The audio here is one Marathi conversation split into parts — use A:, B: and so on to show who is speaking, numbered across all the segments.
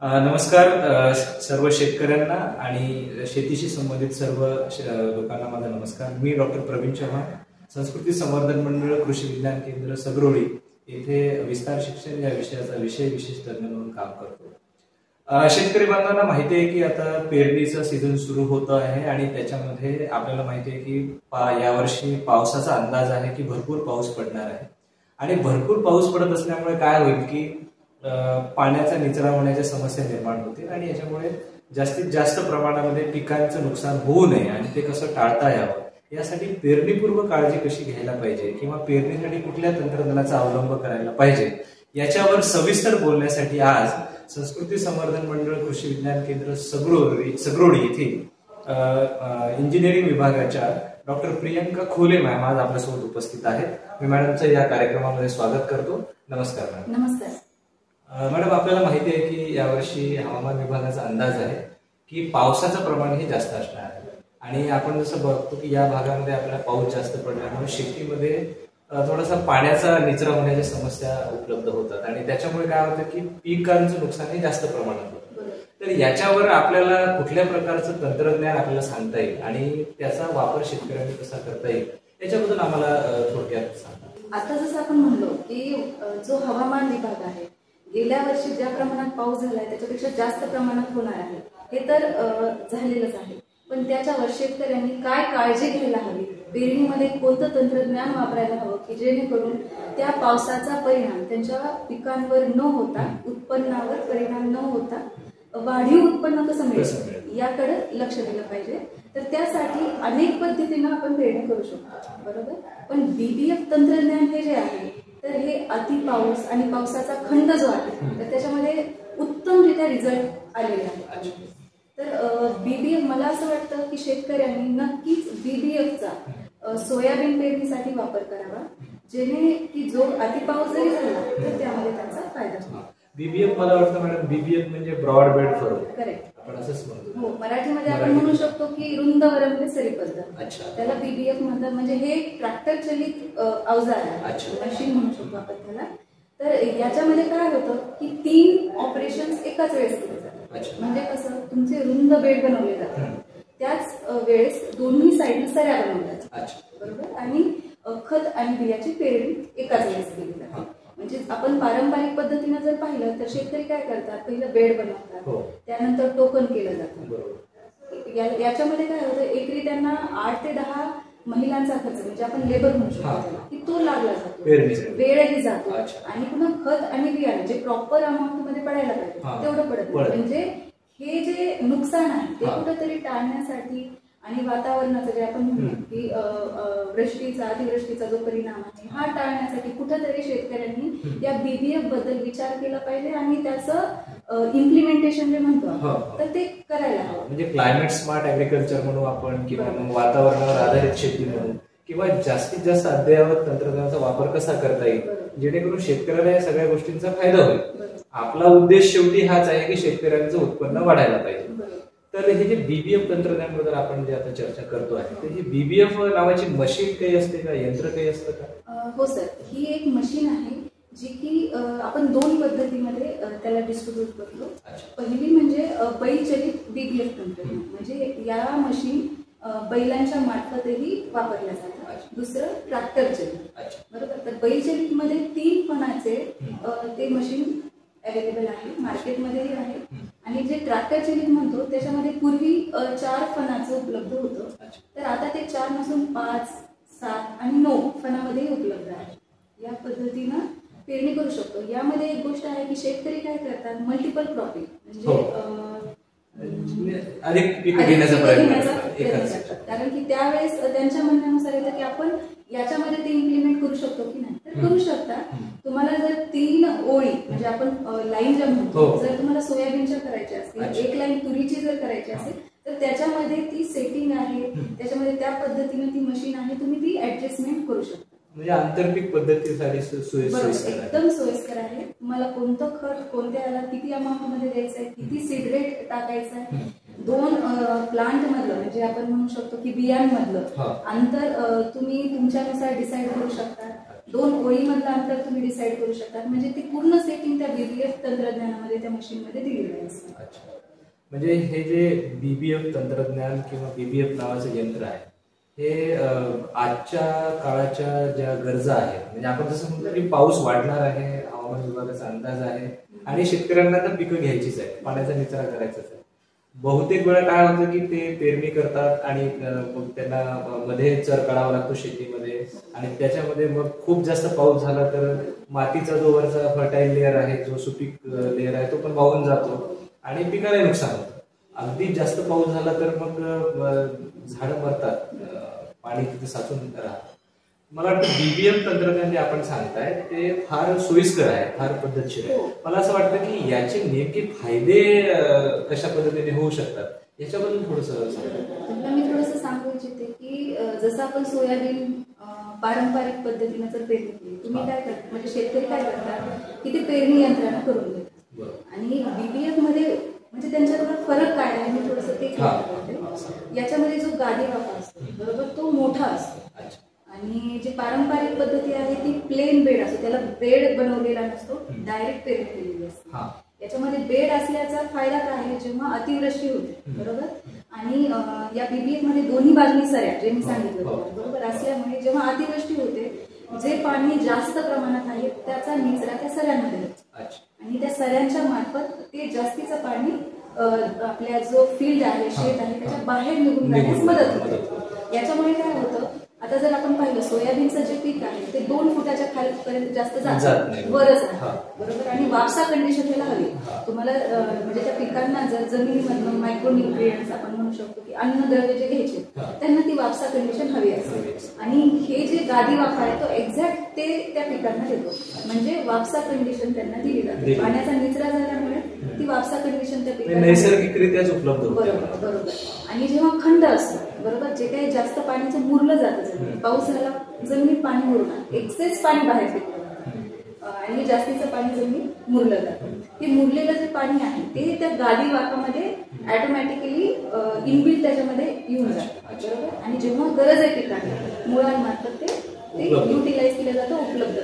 A: नमस्कार सर्व शेतकऱ्यांना आणि शेतीशी संबंधित सर्व लोकांना माझा नमस्कार। मी डॉक्टर प्रवीण चव्हाण, संस्कृती संवर्धन मंडळ कृषी विज्ञान केंद्र सगरोळी येथे विस्तार शिक्षण या विषयाचा विशेष तज्ञ म्हणून काम करतो। शेतकरी बांधवांना माहिती आहे की आता पेरणीचा सीझन सुरू होत आहे आणि त्याच्यामध्ये आपल्याला माहिती आहे की यावर्षी पावसाचा अंदाज आहे की भरपूर पाऊस पडणार आहे आणि भरपूर पाऊस पडत असल्यामुळे काय होईल की पाण्याचा निचरा होण्याच्या समस्या निर्माण होतील आणि याच्यामुळे जास्तीत जास्त प्रमाणामध्ये पिकांचं नुकसान होऊ नये आणि ते कसं टाळता यावं यासाठी पेरणीपूर्व काळजी कशी घ्यायला पाहिजे किंवा पेरणीसाठी कुठल्या तंत्रज्ञानाचा अवलंब करायला पाहिजे याच्यावर सविस्तर बोलण्यासाठी आज संस्कृती संवर्धन मंडळ कृषी विज्ञान केंद्र सगरोळी येथे इंजिनिअरिंग विभागाच्या डॉक्टर प्रियंका खोले मॅम आज आपल्यासोबत उपस्थित आहेत। मी मॅडमचं या कार्यक्रमामध्ये स्वागत करतो। नमस्कार मॅडम।
B: नमस्कार
A: मॅडम, आपल्याला माहिती आहे की यावर्षी हवामान विभागाचा अंदाज आहे की पावसाचं प्रमाण हे जास्त असणार आहे आणि आपण जसं बघतो की या भागामध्ये आपल्याला पाऊस जास्त पडल्यामुळे शेतीमध्ये थोडासा पाण्याचा निचरा होण्याच्या समस्या उपलब्ध होतात आणि त्याच्यामुळे काय होतं की पिकांचं नुकसान हे जास्त प्रमाणात होतं। तर याच्यावर आपल्याला कुठल्या प्रकारचं तंत्रज्ञान आपल्याला सांगता येईल आणि त्याचा वापर शेतकऱ्यांनी कसा करता येईल याच्याबद्दल आम्हाला थोडक्यात सांगा।
B: आता जसं आपण म्हणलो की जो हवामान विभाग आहे गेल्या वर्षी ज्या प्रमाणात पाऊस झालाय त्याच्यापेक्षा जास्त प्रमाणात होणार आहे हे तर झालेलंच आहे, पण त्याच्यावर शेतकऱ्यांनी काय काळजी घ्यायला हवी, पेरणीमध्ये कोणतं तंत्रज्ञान वापरायला हवं की जेणेकरून त्या पावसाचा परिणाम त्यांच्या पिकांवर न होता, उत्पन्नावर परिणाम न होता वाढीव उत्पन्न कसं मिळेल याकडे लक्ष दिलं पाहिजे। तर त्यासाठी अनेक पद्धतीनं आपण पेरणी करू शकतो, बरोबर। पण बीबीएफ तंत्रज्ञान हे जे आहे तर हे अति पाऊस आणि पावसाचा खंड जो आहे तर त्याच्यामध्ये उत्तमरित्या रिझल्ट आलेले आहे। तर बीबीएफ मला असं वाटतं की शेतकऱ्यांनी नक्कीच बीबीएफचा सोयाबीन पेरणीसाठी वापर करावा, जेणे की जो अति पाऊस जरी झाला तर त्यामध्ये त्याचा फायदा होईल।
A: बीबीएफ मला वाटतं मॅडम बीबीएफ म्हणजे ब्रॉड बेड फरो,
B: करेक्ट,
A: आपण असंच म्हणतो।
B: हो, मराठीमध्ये आपण म्हणू शकतो की रुंद वरंबे सरी पद्धत, त्याला बीबीएफ म्हणतात। म्हणजे हे ट्रॅक्टर चलित अवजार आहे, मशीन म्हणू शकतो आपण त्याला। तर याच्यामध्ये काय होतं की 3 ऑपरेशन्स एकाच वेळेस केले जातात। म्हणजे कसं तुमचे रुंद बेड बनवले जातात, त्याच वेळेस दोन्ही साईडला सऱ्या बनवल्या जातात, बरोबर। आणि खत आणि बियाची पेरणी एकाच वेळेस केली जाते। म्हणजे आपण पारंपरिक पद्धतीने जर पाहिलं तर शेतकरी काय करतात, पहिलं बेड बनवतात, त्यानंतर टोकन केलं जातं। याच्यामध्ये काय होतं, एकरी त्यांना 8 ते 10 महिलांचा खर्च म्हणजे आपण लेबर म्हणू शकतो की तो लागला जातो, वेळही जातो आणि पुन्हा खत आणि बियाणे जे प्रॉपर अमाऊंट मध्ये पडायला पाहिजे तेवढं पडत नाही। म्हणजे हे जे नुकसान आहे ते कुठेतरी टाळण्यासाठी आणि वातावरणाचं जे आपण म्हणतो की वृष्टीचा अतिवृष्टीचा जो परिणाम आहे हा टाळण्यासाठी कुठेतरी शेतकऱ्यांनी या बीबीएफ बद्दल विचार केला पाहिजे आणि त्याचं इम्प्लिमेंटेशन जे म्हणतो तर ते करायला हवं।
A: म्हणजे क्लायमेट स्मार्ट ऍग्रिकल्चर म्हणू आपण किंवा वातावरणावर आधारित शेती म्हणू किंवा जास्तीत जास्त अद्ययावत तंत्रज्ञानाचा वापर कसा करता येईल जेणेकरून शेतकऱ्याला या सगळ्या गोष्टींचा फायदा होईल। आपला उद्देश शेवटी हाच आहे की शेतकऱ्यांचं उत्पन्न वाढायला पाहिजे। तर हे जे बीबीएफ तंत्रज्ञानाबद्दल आपण जे आता चर्चा करतो आहे तर ही बीबीएफ नावाची मशीन काही असते का, यंत्र काही असतं का?
B: हो सर, ही एक मशीन आहे जी की आपण 2 पद्धतीमध्ये त्याला डिस्ट्रीब्यूट करतो। पहिली म्हणजे बैल चलित बीबीएफ तंत्रज्ञान, म्हणजे या मशीन बैलांच्या मार्फतही वापरल्या जातात। दुसरं ट्रॅक्टर चलित, बरोबर। तर बैल चलित मध्ये 3 फणाचे ते मशीन अवेलेबल आहे, मार्केटमध्येही आहे। आणि जे ट्रॅक्टर चलित म्हणतो त्याच्यामध्ये पूर्वी 4 फणाचं उपलब्ध होतं, तर आता ते 4 नसून 5, 7 आणि 9 फणामध्येही उपलब्ध आहे। या पद्धतीनं पेरणी करू शकतो। यामध्ये एक गोष्ट आहे की शेतकरी काय करतात, मल्टिपल क्रॉपिंग म्हणजे
A: अनेक पिकं घेण्याचा प्रयत्न
B: करतात, कारण की त्यावेळेस त्यांच्या म्हणण्यानुसार येतं की आपण याच्यामध्ये ते इम्प्लिमेंट करू शकतो की नाही, तर करू शकता। तुम्हाला जर 3 ओळी म्हणजे आपण लाईन ज्या म्हणतो, जर तुम्हाला सोयाबीनच्या करायच्या असतील, एक लाईन तुरीची जर करायची असेल तर त्याच्यामध्ये ती सेटिंग आहे, त्याच्यामध्ये त्या पद्धतीने ती मशीन आहे, तुम्ही ती ऍडजस्टमेंट करू शकता।
A: म्हणजे आंतरपीक पद्धतीसाठी
B: एकदम सोयीस्कर आहे। तुम्हाला कोणतं खत कोणत्या याला किती अमाऊंट मध्ये द्यायचं आहे, किती सीड रेट टाकायचं आहे, 2 प्लांट मधलं म्हणजे आपण म्हणू शकतो की बियांमधलं अंतर तुम्ही तुमच्यानुसार डिसाईड करू शकता। 2 ओळीमधलं अंतर तुम्ही डिसाईड करू शकता. म्हणजे ती पूर्ण सेटिंग त्या बीबीएफ तंत्रज्ञानामध्ये त्या मशीनमध्ये दिलेली असते.
A: अच्छा, म्हणजे हे जे बीबीएफ तंत्रज्ञान किंवा बीबीएफ नावाचं यंत्र आहे हे आजच्या काळाच्या ज्या गरजा आहेत, म्हणजे आपण जसं म्हटलं की पाऊस वाढणार आहे, हवामान विभागाचा अंदाज आहे आणि शेतकऱ्यांना तर पिकं घ्यायचीच आहे, पाण्याचा निचरा करायचाच आहे. बहुतेक वेळा काय होतं की ते पेरणी करतात आणि मग त्यांना मध्ये चर काढावा लागतो शेतीमध्ये आणि त्याच्यामध्ये मग खूप जास्त पाऊस झाला तर मातीचा जो वरचा फर्टाईल लेअर आहे, जो सुपीक लेअर आहे, तो पण वाहून जातो आणि पिकाला नुकसान होतं. अगदी जास्त पाऊस झाला तर मग झाडं मरतात, पाणी तिथे साचून राहतं. मला वाटतं बीबीएफ तंत्रज्ञान जे आपण सांगताय ते फार सोयीस्कर आहे, फार पद्धतशीर आहे. मला असं वाटतं की याचे नेमके फायदे कशा पद्धतीने होऊ शकतात याच्याबद्दल थोडंसं सांगा.
B: मी थोडंसं सांगू इच्छिते की जसं आपण सोयाबीन पारंपरिक पद्धतीने जर पेरणी केली, तुम्ही काय करता, म्हणजे शेतकरी काय करतात की ते पेरणी यंत्रानं करून देतात. आणि बीबीएफ मध्ये म्हणजे त्यांच्याबरोबर फरक काय आहे मी थोडंसं ते करते. याच्यामध्ये जो गादी वाफा असतो बरोबर, तो मोठा असतो आणि जी पारंपरिक पद्धती आहे ती प्लेन बेड असतो, त्याला बेड बनवलेला नसतो, डायरेक्ट पेरणी केलेली असते. याच्यामध्ये बेड असल्याचा फायदा काय आहे, जेव्हा अतिवृष्टी होते बरोबर आणि या बीबीएफ मध्ये दोन्ही बाजूनी सऱ्या, जे मी सांगितलं बरोबर असल्यामुळे जेव्हा अतिवृष्टी होते, जे पाणी जास्त प्रमाणात आहे त्याचा निचरा त्या सऱ्यांमध्ये होतो आणि त्या सऱ्यांच्या मार्फत ते जास्तीचं पाणी आपल्या जो फील्ड आहे, शेत आहे, त्याच्या बाहेर निघून जाण्यास मदत होते. याच्यामुळे काय होतं, आता जर आपण पाहिलं सोयाबीनचं जे पीक आहे ते 2 फुटाच्या खालीपर्यंत जास्त जात वरच आहे बरोबर आणि वापसा कंडिशन त्याला हवी. तुम्हाला म्हणजे त्या पिकांना जर जमिनीमधून मायक्रोन्यूट्रिएंट्स आपण म्हणू शकतो की अन्नद्रव्य जे घ्यायचे त्यांना ती वापसा कंडिशन हवी असते आणि हे जे गादी वाफा आहे तो एक्झॅक्ट ते त्या पिकांना देतो. म्हणजे वापसा कंडिशन त्यांना दिली जाते. पाण्याचा निचरा झाल्यामुळे ती वापसा कंडिशन त्या पिकांना
A: नैसर्गिकरित्याच उपलब्ध होते.
B: बरोबर. आणि जेव्हा खंड असतो बरोबर, जे काही जास्त पाण्याचं मुरलं जातं, पाऊस झाला जमिनीत पाणी मुरणार, एक्सेस पाणी बाहेर फेकलं आणि जास्तीचं पाणी जमिनीत मुरलं जातं. हे मुरलेलं जे पाणी आहे ते त्या गादी वाफामध्ये ऑटोमॅटिकली इनबिल्ट त्याच्यामध्ये येऊन जातं बरोबर आणि जेव्हा गरज आहे पिकांना मुळांमार्फत ते युटिलाइज केलं जातं, उपलब्ध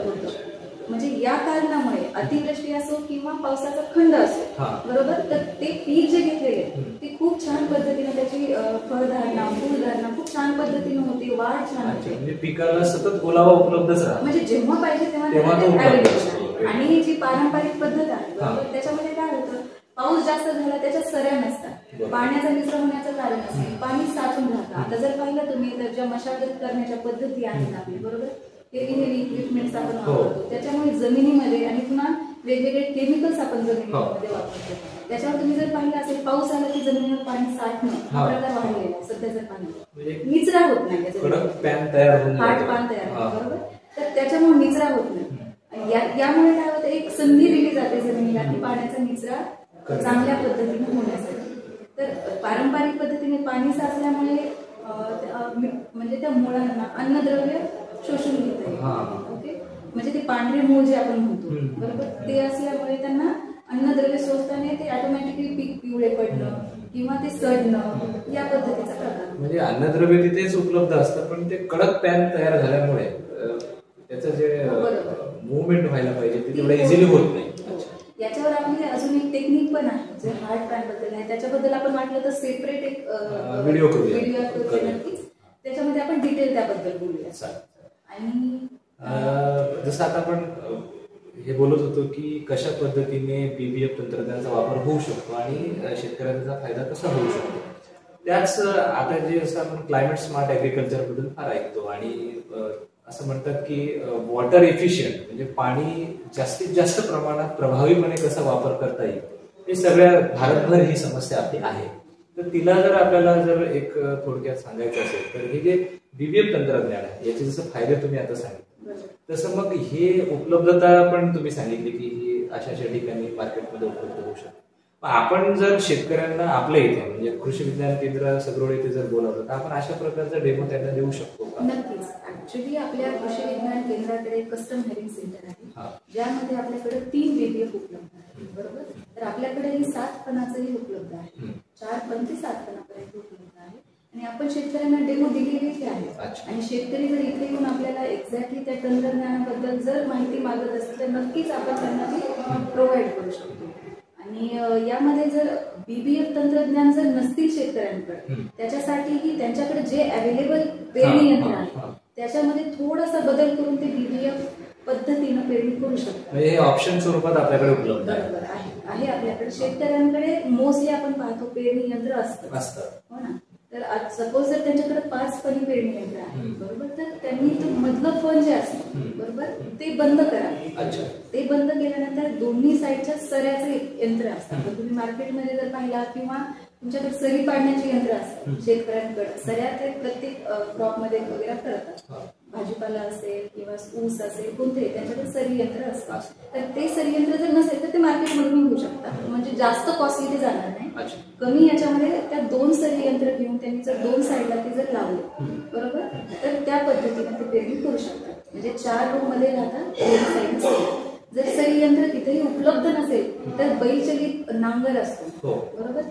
B: होतं. म्हणजे या कारणामुळे अतिवृष्टी असो किंवा पावसाचा खंड असो बरोबर, तर ते पीक जे घेतलेले ते खूप छान पद्धतीने त्याची फळधारणा, फुलधारणा खूप छान पद्धतीने होते, वाढ छान होते.
A: म्हणजे पिकाला सतत ओलावा उपलब्धच राहतो, म्हणजे
B: जेव्हा पाहिजे तेव्हा. आणि जी पारंपरिक पद्धत आहे बरोबर, त्याच्यामध्ये काय होतं, पाऊस जास्त झाला त्याच्या सऱ्या नसतात, पाण्याचा निचरा होण्याचं कारण असते, पाणी साचून राहतं. आता जर पाहिलं तुम्ही तर ज्या मशागत करण्याच्या पद्धती आहेत आपली बरोबर, हेवी इक्विपमेंट्स आपण वापरतो, त्याच्यामुळे जमिनीमध्ये आणि पुन्हा वेगवेगळे केमिकल्स आपण जमिनीमध्ये वापरतो. त्याच्यावर तुम्ही जर पाहिलं असेल, पाऊस आला की जमिनीवर पाणी साठणं हा प्रकार वाढलेला आहे. सध्याचं पाणी निचरा होत नाही, हार्ड पॅन तयार बरोबर, तर त्याच्यामुळे निचरा होत नाही. यामुळे काय होतं, एक संधी दिली जाते जमिनीला की पाण्याचा निचरा चांगल्या पद्धतीने होण्यासाठी. तर पारंपरिक पद्धतीने पाणी साचल्यामुळे म्हणजे त्या मुळांना अन्नद्रव्य शोषून घेत आहे. ओके, म्हणजे ते पांढरे मूळ जे आपण म्हणतो बरोबर, ते असल्यामुळे त्यांना अन्नद्रव्य शोषताना ते ऑटोमॅटिकली पीक पिवळे पडणं किंवा ते सडणं या पद्धतीचा प्रकार.
A: म्हणजे अन्नद्रव्य तिथेच उपलब्ध असतं पण ते कडक पॅन तयार झाल्यामुळे त्याचं जे मुवमेंट व्हायला पाहिजे ते तेवढं इझिली होत नाही.
B: याच्यावर आपली अजून एक टेक्निक पण आहे जे हार्ड पॅन बद्दल आहे, त्याच्याबद्दल आपण वाटलं तर सेपरेट एक व्हिडिओ नक्कीच, त्याच्यामध्ये आपण डिटेल त्याबद्दल बोलूया. आणि
A: जसं आता आपण हे बोलत होतो की कशा पद्धतीने बीबीएफ तंत्रज्ञानाचा वापर होऊ शकतो आणि शेतकऱ्यांचा फायदा कसा होऊ शकतो. त्याच आता जे असं आपण क्लायमेट स्मार्ट ऍग्रिकल्चर बद्दल फार ऐकतो आणि असं म्हणतात की वॉटर एफिशियंट म्हणजे पाणी जास्तीत जास्त प्रमाणात प्रभावीपणे कसा वापर करता येईल, हे सगळ्या भारतभर ही समस्या आपली आहे. तर तिला जर आपल्याला जर एक थोडक्यात सांगायचं असेल तर हे जे बीबीएफ तंत्रज्ञान आहे याचे जसं फायदे तुम्ही आता सांगितले तसं मग हे उपलब्धता पण तुम्ही सांगितली की ही अशा ठिकाणी मार्केटमध्ये उपलब्ध होऊ शकते. आपण जर शेतकऱ्यांना आपल्या इथे म्हणजे कृषी विज्ञान केंद्र सगरोळे इथे जर बोलावलं तर आपण अशा प्रकारचा डेमो त्यांना देऊ शकतो का?
B: नक्कीच. ऍक्च्युली आपल्या कृषी विज्ञान केंद्राकडे कस्टम हेरिंग सेंटर आहे ज्यामध्ये आपल्याकडे 3 बीबीएफ उपलब्ध आहे बरोबर. तर आपल्याकडे 7 फणाचंही उपलब्ध आहे, 4 पण ते 7 फणापर्यंत उपलब्ध आहे आणि आपण आपण शेतकऱ्यांना डेमो दिलेली आहे आणि शेतकरी जर इथे येऊन आपल्याला एक्झॅक्टली त्या तंत्रज्ञानाबद्दल जर माहिती मागत असेल तर नक्कीच आपण त्यांना ती प्रोव्हाइड करू शकतो. आणि यामध्ये जर BBF तंत्रज्ञान जर नसतील शेतकऱ्यांकडे, त्याच्यासाठीही त्यांच्याकडे जे अवेलेबल पेरणी यंत्र आहे त्याच्यामध्ये थोडासा बदल करून ते BBF पद्धतीनं पेरणी करू शकतात.
A: हे ऑप्शन स्वरूपात आपल्याकडे उपलब्ध
B: आहे आपल्याकडे. शेतकऱ्यांकडे मोस्टली आपण पाहतो पेरणी यंत्र असतं, हो ना. तर सपोज जर त्यांच्याकडे 5 फणी पेरणी यंत्र आहे, बरोबर, तर त्यांनी मधलं फण जे असतं, बरोबर, ते बंद करा. ते बंद केल्यानंतर दोन्ही साईडच्या सऱ्याचं एक यंत्र असतं. तर तुम्ही मार्केटमध्ये जर पाहिला किंवा तुमच्याकडे सरी पाडण्याची यंत्र असतात शेतकऱ्यांकडे, सऱ्या ते प्रत्येक क्रॉप मध्ये वगैरे करतात. भाजीपाला असेल किंवा ऊस असेल कोणते, त्यांच्याकडे सरी यंत्र असतात. तर ते सरी यंत्र जर नसेल तर ते मार्केटमधून घेऊ शकतात. म्हणजे जास्त कॉस्टली ते जाणार नाही. कमी याच्यामध्ये त्या 2 सरी यंत्र घेऊन त्यांनी जर 2 साईडला ते जर लावले, बरोबर, तर त्या पद्धतीने ते पेरणी करू शकतात. म्हणजे 4 रो मध्ये राहतात 2 साईड. जर सरी यंत्र तिथेही उपलब्ध नसेल तर बैलचलित नांगर असतो, बरोबर,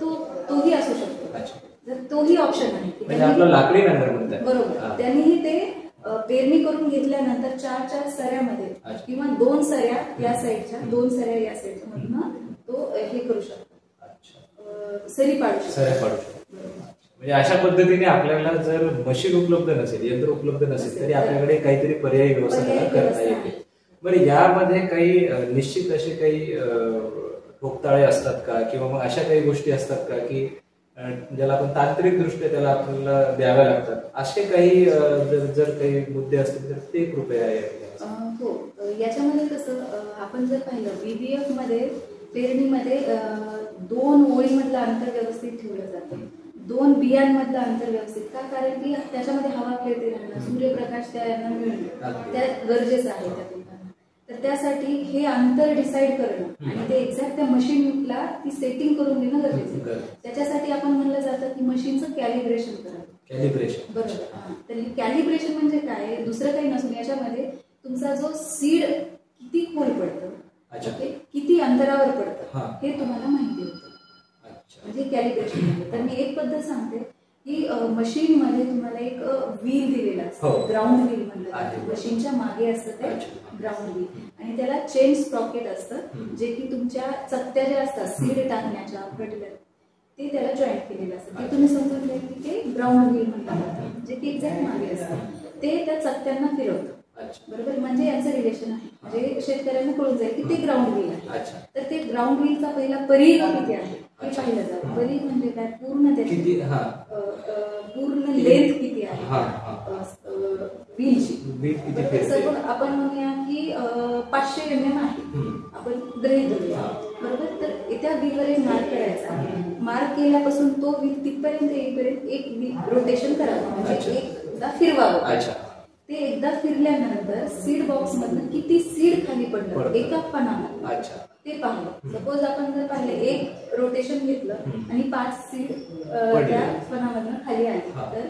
B: तोही असू शकतो. जर तोही ऑप्शन आहे,
A: लाकडी नांगर म्हणतात,
B: बरोबर. त्यांनीही ते पेरणी करून घेतल्यानंतर 4 सऱ्यामध्ये किंवा 2 सऱ्या या साईडच्या 2 सऱ्या या साईडच्या मधनं तो हे करू शकतो, सरी पाडू शकतो.
A: म्हणजे अशा पद्धतीने आपल्याला जर मशीन उपलब्ध नसेल, यंत्र उपलब्ध नसेल तरी आपल्याकडे काहीतरी पर्यायी व्यवस्था करता येते. बरं, यामध्ये काही निश्चित असे काही ठोकताळे असतात का, किंवा मग अशा काही गोष्टी असतात का की ज्याला आपण तांत्रिक दृष्ट्या त्याला आपल्याला द्याव्या लागतात, असे काही जर काही मुद्दे असतील तर ते कृपया?
B: हो, याच्यामध्ये कसं आपण जर पाहिलं BBF मध्ये पेरणीमध्ये 2 ओळीमधलं अंतर व्यवस्थित ठेवलं जातं, 2 बियांमधलं अंतर व्यवस्थित का, कारण की त्याच्यामध्ये हवा खेळते राहणं, सूर्यप्रकाश त्यांना मिळणं त्या गरजेचं आहे त्या पिकांना. तर त्यासाठी हे अंतर डिसाईड करणं आणि ते एक्झॅक्ट त्या मशीनला ती सेटिंग करून देणं गरजेचं आहे. त्याच्यासाठी आपण म्हणलं जातं की मशीनचं कॅलिब्रेशन करा. बरोबर. तर कॅलिब्रेशन म्हणजे काय, दुसरं काही नसून याच्यामध्ये तुमचा जो सीड किती खोल पडतं, किती अंतरावर पडतं हे तुम्हाला माहिती होतं, म्हणजे कॅलिब्रेशन. तर मी एक पद्धत सांगते की मशीन मध्ये तुम्हाला एक व्हील दिलेला असतो, ग्राउंड व्हील म्हणलं जातं. मशीनच्या मागे असतं ते ग्राउंड व्हील आणि त्याला चेन स्प्रॉकेट असतं, जे की तुमच्या चकत्या ज्या असतात सीड टाकण्याच्या फर्टिलायझर ते त्याला जॉईंट केलेलं असतं. ते तुम्ही समजून घ्या की ते ग्राउंड व्हील म्हणलं जातं, जे की एक्झॅक्ट मागे असतं. ते त्या चकत्यांना फिरवतं, बरोबर. म्हणजे यांचं रिलेशन आहे, म्हणजे शेतकऱ्यांना कळून जाईल की ते ग्राउंड व्हील आहे. तर ते ग्राउंड व्हीलचा पहिला परिघ किती आहे हे पाहिलं जातं. परिघ म्हणजे काय, पूर्ण त्याची पूर्ण लेंथ किती आहे व्हीलची. सपोज आपण म्हणूया की 500 mm आहे, आपण गृहीत धरूया, बरोबर. तर त्या व्हीलवर एक मार्क करायचा. मार्क केल्यापासून तो व्हील तिथपर्यंत येईपर्यंत एक व्हील रोटेशन करावं, म्हणजे एकदा फिरवावं. ते एकदा फिरल्यानंतर सीड बॉक्स मधनं किती सीड खाली पडलं एका फणाला ते पाहिलं. सपोज आपण जर पाहिलं एक रोटेशन घेतलं आणि 5 सीड त्या फणामधनं खाली आली, तर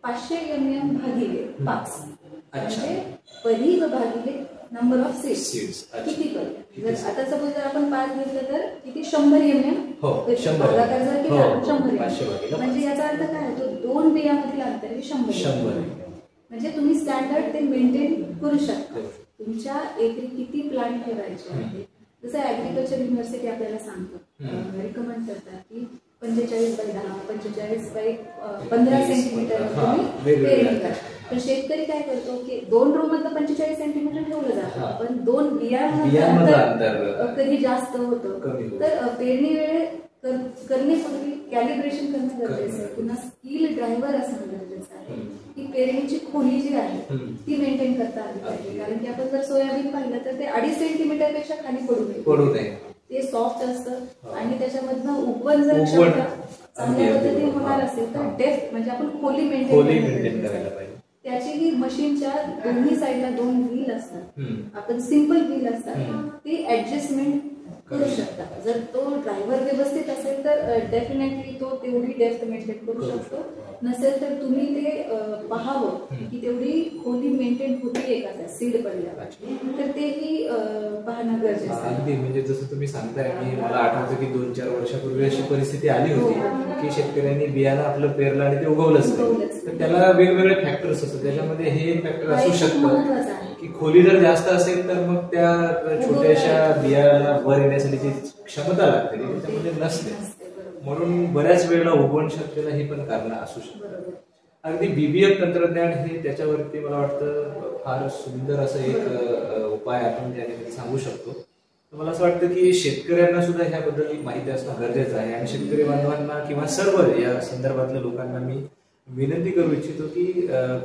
B: 500 mm भागिले 5 म्हणजे परिघ भागिले नंबर ऑफ सीड्स किती पडले. जर आता सपोज जर आपण 5 घेतलं तर किती 100 mm भागाकार जर केला 100 म्हणजे याचा अर्थ काय होतो, 2 बियामधील अंतर हे 100. म्हणजे तुम्ही स्टँडर्ड ते मेंटेन करू शकता. तुमच्या एकरी किती प्लांट ठेवायचे आहे, जसं ऍग्रिकल्चर युनिव्हर्सिटी आपल्याला सांगतं, रिकमेंड करतात की 45x10, 45x15 सेंटीमीटर तुम्ही पेरणी करा. पण शेतकरी काय करतो की 2 रो मधलं 45 सेंटीमीटर ठेवलं जातं, पण 2 बियांमधलं अंतर कधी जास्त होतं. तर पेरणी वेळे करण्यापूर्वी कॅलिब्रेशन करणं गरजेचं आहे. पुन्हा स्किल ड्रायव्हर असणं गरजेचं आहे की पेरणीची खोली जी आहे ती मेंटेन करता आली पाहिजे. कारण की आपण जर सोयाबीन पाहिलं तर ते 2.5 सेंटीमीटर पेक्षा खाली पडू नये. ते सॉफ्ट असतं आणि त्याच्यामधनं उगवण जर चांगल्या पद्धतीने होणार असेल तर डेप्थ म्हणजे आपण खोली मेंटेन करायला पाहिजे. त्याची ही मशीनच्या दोन्ही साईडला 2 व्हील असतात, आपण सिंपल व्हील असतात, ते ऍडजस्टमेंट करू शकता. जर तो ड्रायव्हर व्यवस्थित असेल तर डेफिनेटली तो तेवढी डेप्थ मेंटेन करू शकतो. नसेल तर तुम्ही ते पाहावं की तेवढी खोली मेंटेन होतीये का त्या सीड पडल्यावर, तर तेही पाहणं गरजेचं आहे.
A: अगदी म्हणजे जसं तुम्ही सांगताय, मला आठवतं की 2-4 वर्षापूर्वी अशी परिस्थिती आली होती की शेतकऱ्यांनी बियाणं आपलं पेरलं आणि ते उगवलंच नाही. तर त्याला वेगवेगळे फॅक्टर्स असतात, त्याच्यामध्ये हे फॅक्टर असू शकतं की खोली जर जास्त असेल तर मग त्या छोट्याशा बियाला वर येण्यासाठी जी क्षमता लागते ती त्याच्यामध्ये नसते, म्हणून बऱ्याच वेळेला उगवण शक्यता ही पण कारण असू शकतात. अगदी बीबीएफ तंत्रज्ञान हे त्याच्यावरती मला वाटतं फार सुंदर असं एक उपाय आपण त्याने सांगू शकतो. मला असं वाटतं की शेतकऱ्यांना सुद्धा ह्याबद्दल माहिती असणं गरजेचं आहे आणि शेतकरी बांधवांना किंवा सर्व या संदर्भातल्या लोकांना मी विनंती करू इच्छितो की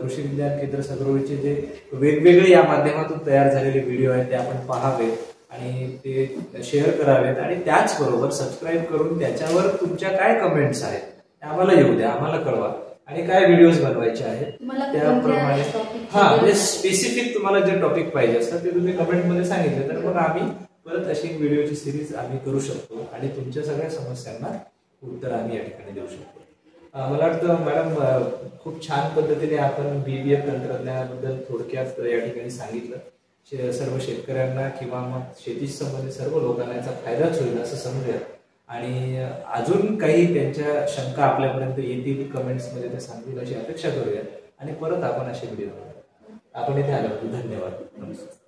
A: कृषी विज्ञान केंद्र सगरोळीचे जे वेगवेगळे या माध्यमातून तयार झालेले व्हिडिओ आहेत ते आपण पाहावेत आणि ते शेअर करावेत आणि त्याचबरोबर सबस्क्राईब करून त्याच्यावर तुमच्या काय कमेंट्स आहेत आम्हाला येऊ द्या, आम्हाला कळवा आणि काय व्हिडिओज बनवायचे आहेत त्याप्रमाणे म्हणजे स्पेसिफिक तुम्हाला जे टॉपिक पाहिजे असतात ते तुम्ही कमेंटमध्ये सांगितले तर मग आम्ही परत अशी व्हिडिओची सिरीज आम्ही करू शकतो आणि तुमच्या सगळ्या समस्यांना उत्तर आम्ही या ठिकाणी देऊ शकतो. मला वाटतं मॅडम खूप छान पद्धतीने आपण बीबीएफ तंत्रज्ञानाबद्दल थोडक्यात या ठिकाणी सांगितलं. सर्व शेतकऱ्यांना किंवा मग शेतीशी संबंधित सर्व लोकांना याचा फायदाच होईल असं समजूया आणि अजून काही त्यांच्या शंका आपल्यापर्यंत येतील कमेंट्समध्ये ते सांगतील अशी अपेक्षा करूया आणि परत आपण असे व्हिडिओ आपण इथे आल्याबद्दल धन्यवाद. नमस्कार.